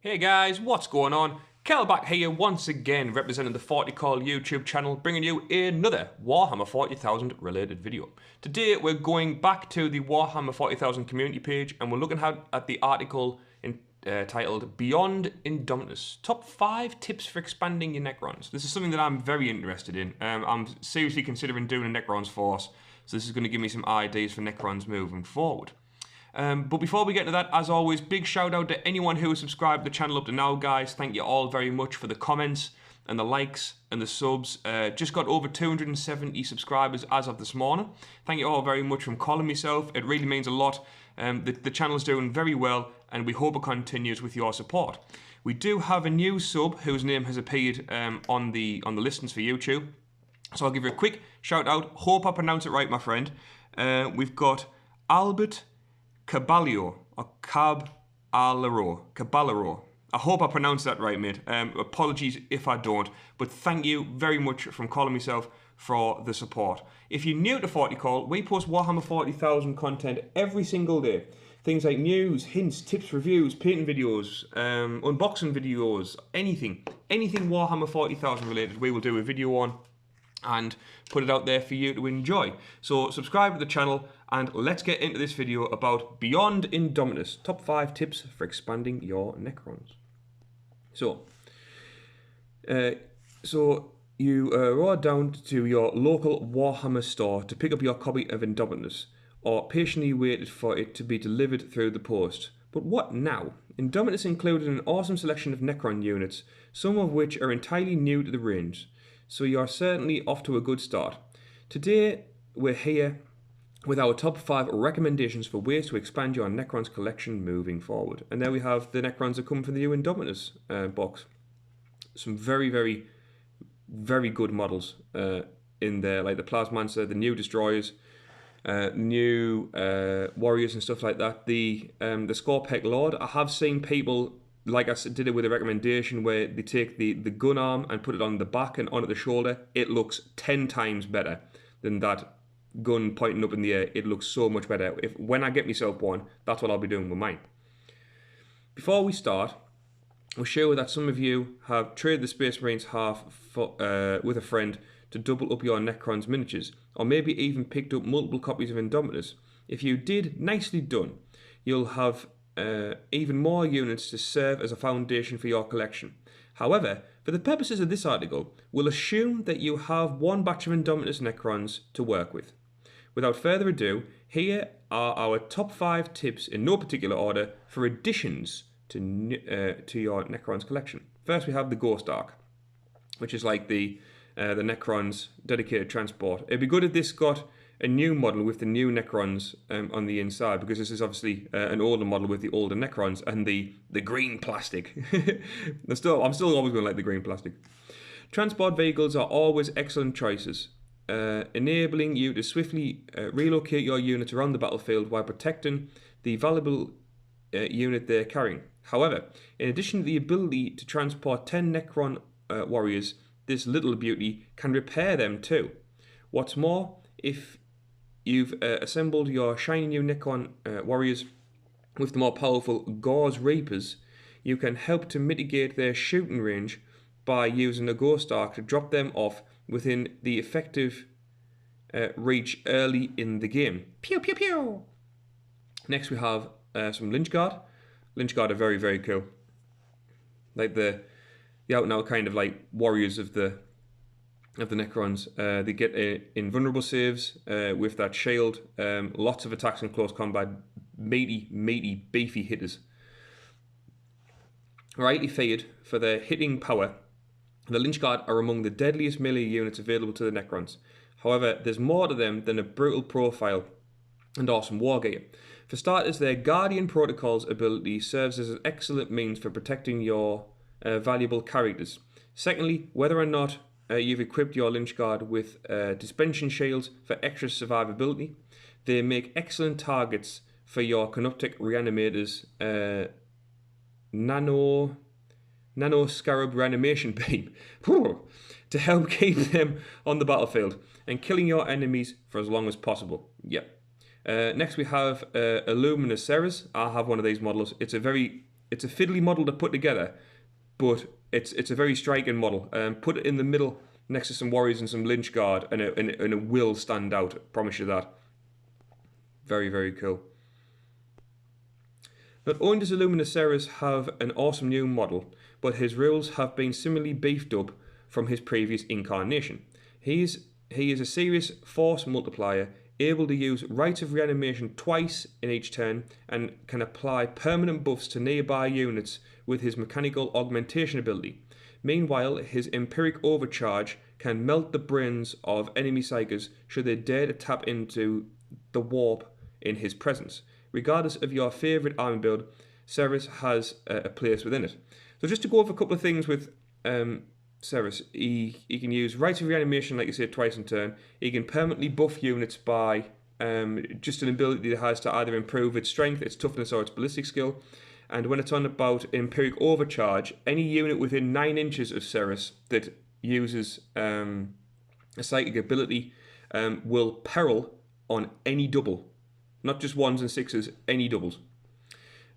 Hey guys, what's going on? Kel back here once again, representing the 40k YouTube channel, bringing you another Warhammer 40,000 related video. Today we're going back to the Warhammer 40,000 community page and we're looking at the article titled Beyond Indomitus, Top 5 Tips for Expanding Your Necrons. This is something that I'm very interested in. I'm seriously considering doing a Necrons force, so this is going to give me some ideas for Necrons moving forward. But before we get to that, as always, big shout out to anyone who has subscribed to the channel up to now, guys. Thank you all very much for the comments and the likes and the subs. Just got over 270 subscribers as of this morning. Thank you all very much from calling myself. It really means a lot. The channel's doing very well and we hope it continues with your support. We do have a new sub whose name has appeared on the listings for YouTube. So I'll give you a quick shout out. Hope I pronounce it right, my friend. We've got Albert Caballero, or Caballero. I hope I pronounced that right, mate. Apologies if I don't, but thank you very much from calling myself for the support. If you're new to 40k, we post Warhammer 40,000 content every single day. Things like news, hints, tips, reviews, painting videos, unboxing videos, anything Warhammer 40,000 related, we will do a video on and put it out there for you to enjoy. So subscribe to the channel and let's get into this video about Beyond Indomitus, top 5 tips for expanding your Necrons. So you rode down to your local Warhammer store to pick up your copy of Indomitus, or patiently waited for it to be delivered through the post. But what now? Indomitus included an awesome selection of Necron units, some of which are entirely new to the range. So you're certainly off to a good start. Today we're here with our top 5 recommendations for ways to expand your Necrons collection moving forward. And there we have the Necrons that come from the new Indomitus box. Some very, very, very good models in there, like the Plasmancer, the new Destroyers, new Warriors and stuff like that. The Scorpec Lord, I have seen people, like I did it with a recommendation, where they take the gun arm and put it on the back and onto the shoulder. It looks 10 times better than that gun pointing up in the air. It looks so much better. When I get myself one, that's what I'll be doing with mine. Before we start, we're sure that some of you have traded the Space Marines half with a friend to double up your Necrons miniatures, or maybe even picked up multiple copies of Indomitus. If you did, nicely done. You'll have even more units to serve as a foundation for your collection. However, for the purposes of this article, we'll assume that you have one batch of Indomitus Necrons to work with. Without further ado, here are our top 5 tips in no particular order for additions to your Necrons collection. First, we have the Gorsark, which is like the Necrons dedicated transport. It'd be good if this got a new model with the new Necrons on the inside, because this is obviously an older model with the older Necrons and the green plastic. I'm still always going to like the green plastic. Transport vehicles are always excellent choices, enabling you to swiftly relocate your units around the battlefield while protecting the valuable unit they're carrying. However, in addition to the ability to transport 10 Necron warriors, this little beauty can repair them too. What's more, if you've assembled your shiny new Necron warriors with the more powerful Gauze Reapers, you can help to mitigate their shooting range by using a Gorsark to drop them off within the effective reach early in the game. Pew pew pew! Next we have some Lynch Guard. Lynch Guard are very, very cool. Like the out and out kind of like warriors of the Necrons. They get invulnerable saves with that shield, lots of attacks in close combat, meaty, beefy hitters. Rightly feared for their hitting power, the Lynch Guard are among the deadliest melee units available to the Necrons. However, there's more to them than a brutal profile and awesome war gear. For starters, their Guardian Protocols ability serves as an excellent means for protecting your valuable characters. Secondly, whether or not you've equipped your Lynch Guard with dispension shields for extra survivability, they make excellent targets for your Canoptic Reanimator's Nano Scarab Reanimation Beam to help keep them on the battlefield and killing your enemies for as long as possible. Yep. Next we have Illuminor Szeras. I have one of these models. It's a very it's a fiddly model to put together, but it's a very striking model. Put it in the middle next to some warriors and some Lynch Guard, and it will stand out. I promise you that. Very, very cool. Not only does Illuminor Szeras have an awesome new model, but his rules have been similarly beefed up from his previous incarnation. He is a serious force multiplier, able to use Rites of Reanimation twice in each turn, and can apply permanent buffs to nearby units with his mechanical augmentation ability. Meanwhile, his Empiric Overcharge can melt the brains of enemy psykers should they dare to tap into the warp in his presence. Regardless of your favourite army build, Szeras has a place within it. So just to go over a couple of things with Szeras, he can use Rites of Reanimation, like you said, twice in turn. He can permanently buff units by just an ability that has to either improve its strength, its toughness, or its ballistic skill. And when it's on about Empiric Overcharge, any unit within 9 inches of Szeras that uses a psychic ability will peril on any double. Not just 1s and 6s, any doubles.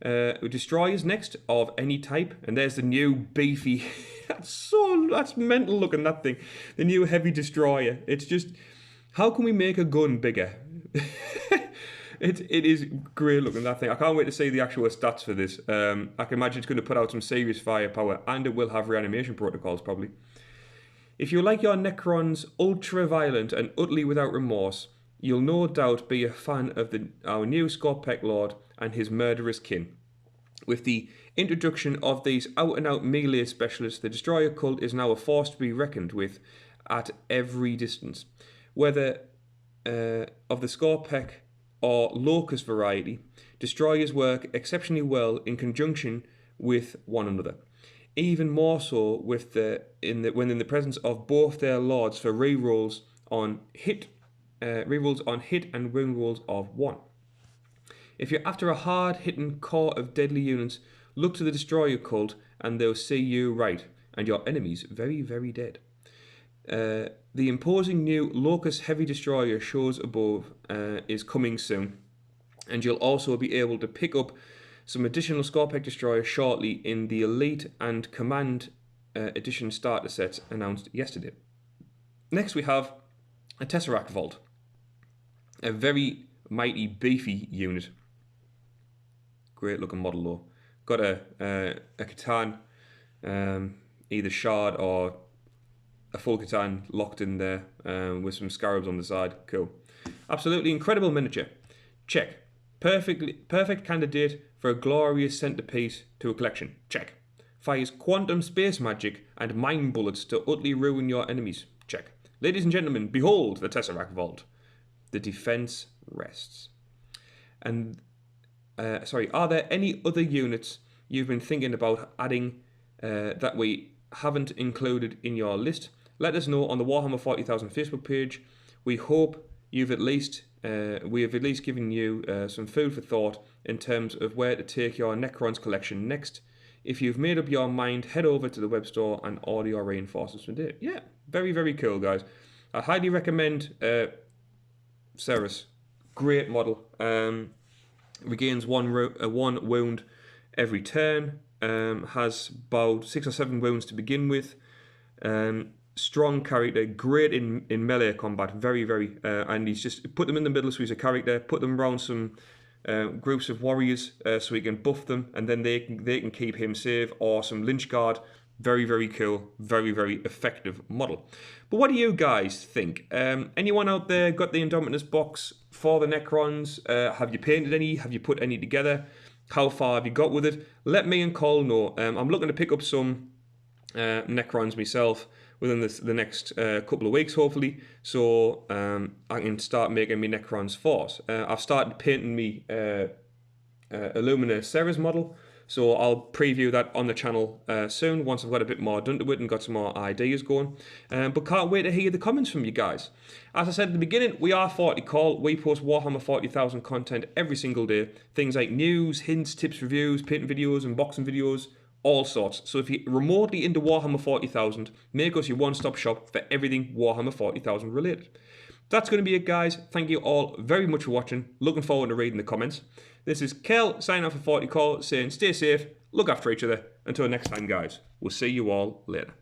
Destroyers next of any type, and there's the new beefy. that's mental looking, that thing. The new heavy destroyer. It's just, how can we make a gun bigger? It is great looking, that thing. I can't wait to see the actual stats for this. I can imagine it's going to put out some serious firepower, and it will have reanimation protocols probably. If you like your Necrons ultra violent and utterly without remorse, you'll no doubt be a fan of our new Scorpec Lord and his murderous kin. With the introduction of these out-and-out melee specialists, the Destroyer cult is now a force to be reckoned with at every distance. Whether of the Scorpec or Locust variety, Destroyers work exceptionally well in conjunction with one another. Even more so with when in the presence of both their lords for rerolls on hit and wound rolls of 1. If you're after a hard-hitting core of deadly units, look to the Destroyer cult and they'll see you right, and your enemies very, very dead. The imposing new Locust Heavy Destroyer shows above is coming soon, and you'll also be able to pick up some additional Scorpec Destroyers shortly in the Elite and Command Edition starter sets announced yesterday. Next we have a Tesseract Vault. A very mighty, beefy unit. Great looking model though. Got a Catan, either shard or a full Catan locked in there with some scarabs on the side. Cool. Absolutely incredible miniature. Check. Perfect candidate for a glorious centerpiece to a collection. Check. Fires quantum space magic and mind bullets to utterly ruin your enemies. Check. Ladies and gentlemen, behold the Tesseract Vault. The defense rests. And are there any other units you've been thinking about adding that we haven't included in your list? Let us know on the Warhammer 40,000 Facebook page. We hope we have at least given you some food for thought in terms of where to take your Necrons collection next. If you've made up your mind, head over to the web store and order your reinforcements from there. Yeah, very, very cool, guys. I highly recommend Szeras. Great model. Regains one wound every turn. Has about 6 or 7 wounds to begin with. Strong character, great in melee combat, very, very, and he's just put them in the middle so he's a character, put them around some groups of warriors so he can buff them, and then they can keep him safe, or some Lynch Guard. Very, very cool, very, very effective model. But what do you guys think? Anyone out there got the Indomitus box for the Necrons? Have you painted any? Have you put any together? How far have you got with it? Let me and Cole know. I'm looking to pick up some Necrons myself within the next couple of weeks, hopefully, so I can start making me Necrons force. I've started painting me Illuminor Szeras model, so I'll preview that on the channel soon once I've got a bit more done to it and got some more ideas going. But can't wait to hear the comments from you guys. As I said at the beginning, we are 40k. We post Warhammer 40,000 content every single day. Things like news, hints, tips, reviews, painting videos, unboxing videos, all sorts. So if you're remotely into Warhammer 40,000, make us your one-stop shop for everything Warhammer 40,000 related. That's going to be it, guys. Thank you all very much for watching. Looking forward to reading the comments. This is Kel signing off for 40k, saying stay safe look after each other. Until next time, guys, we'll see you all later.